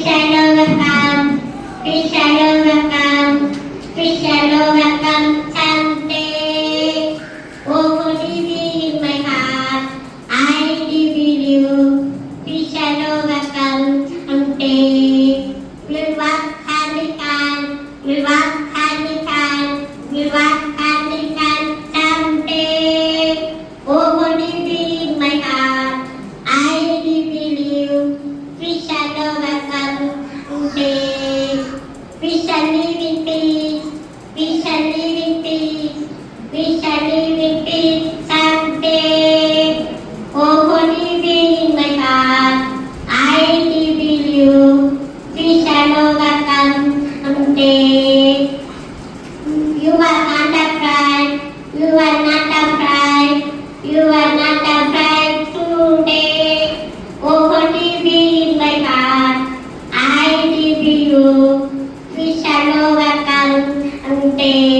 Krishalogakam, Krishalogakam, Krishalogakam Sante. Oh, for living in my heart, I live in you. Krishalogakam Sante. We walk hand in hand, we walk hand in hand, we walk hand in hand Sante. Oh, for living in my heart, I live in you. Krishalogakam Sante. We shall live in peace. We shall live in peace. We shall live in peace someday. Oh, Holy Being in my heart, I live in you. We shall overcome someday. You are not afraid. You are not afraid. You are not afraid today. Oh, Holy Being in my heart, I live in you. We shall overcome someday.